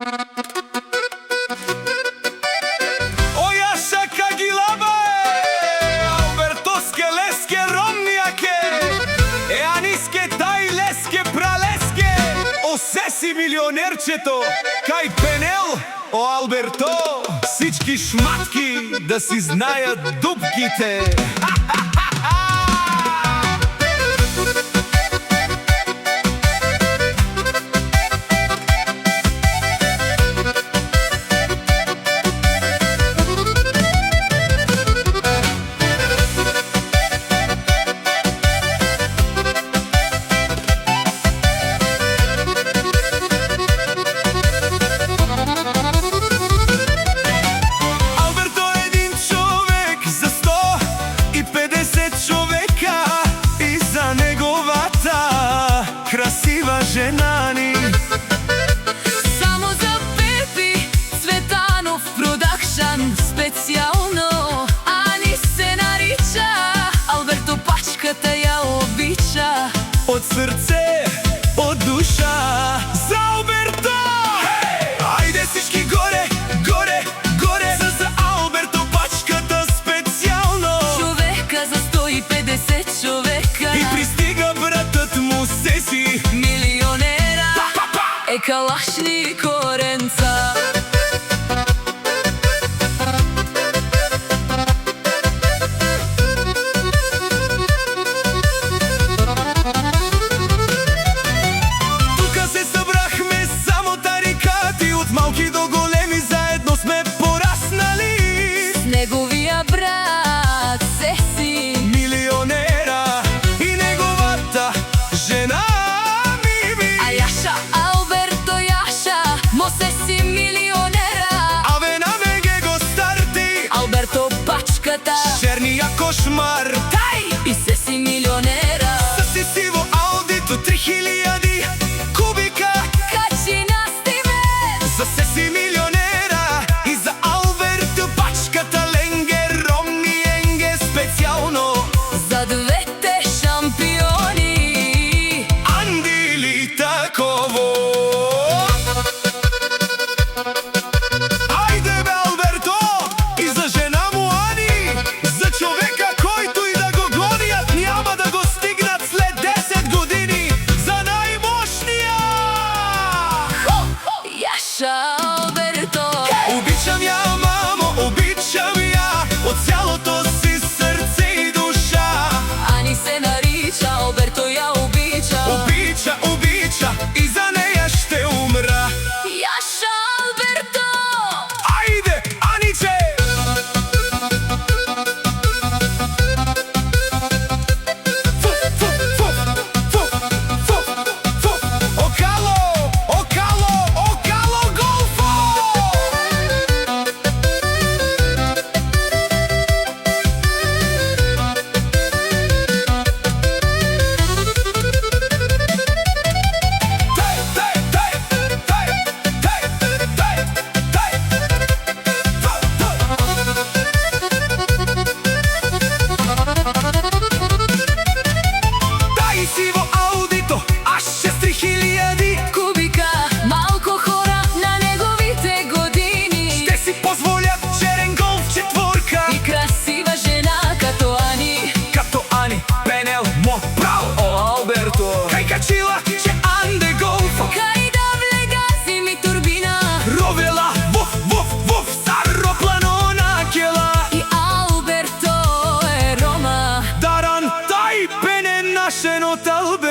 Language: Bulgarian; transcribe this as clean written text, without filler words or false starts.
Ojaša Kagilaba, Albertoske leske romnijake, Aniske tajleske praleske, Осеси милионерчето, кај Пенел, о Алберто, всички шматки да си знаят дупките. Красива жена ни. Само за Пепи Цветанов продакшн специјално Ани се нарича, Алберто пачката ја обича. Од срце, од душа за Алберто. Ајде всички горе, горе, горе за Алберто пачката специјално. Човека за 150 човека И пристига братът му Сеси милионера, е калашни коренца. Тука се събрахме само тарикати, от малки до големи заедно сме пораснали. С неговия брат Сеси Милионера и неговата жена Мими. А Јаша, Алберто Јаша, Сеси милионера. Абе на ВГ го старти Алберто пачката, черния кошмар. тај и Сеси милионера. Съси сиво аудито 3000 кубика. Качи на Стивен За Сеси милионера и за Алберто пачката ленге ромни енге специјално. за двете шампиони Андили таково. Ајде бе Алберто и за жена му Ани, за човека който и да го гонят няма да го стигнат след 10 години, за најмошния. Јаша, Алберто. Обичам ја, мамо, обичам ја од цялото си срце и душа. Ани се нарича, Алберто ја обича. Обича, обича и за неја ще умра. Јаша, Алберто. Ајде, Аниче! Окало, окало, окало голфо! Дај си во аудито, аж 6000 Кубика, малко хора на неговите години. ще си позволят черен голф четворка. И красива жена като Ани. Като Ани, Пенел, мо право, о Алберто. Кај качила, че анде голфо. Кај да влега зими турбина. Ровела, вуф, вуф, вуф, сароплано на кела. И Алберто е Рома. Даран, тај пене нашен от Алберто.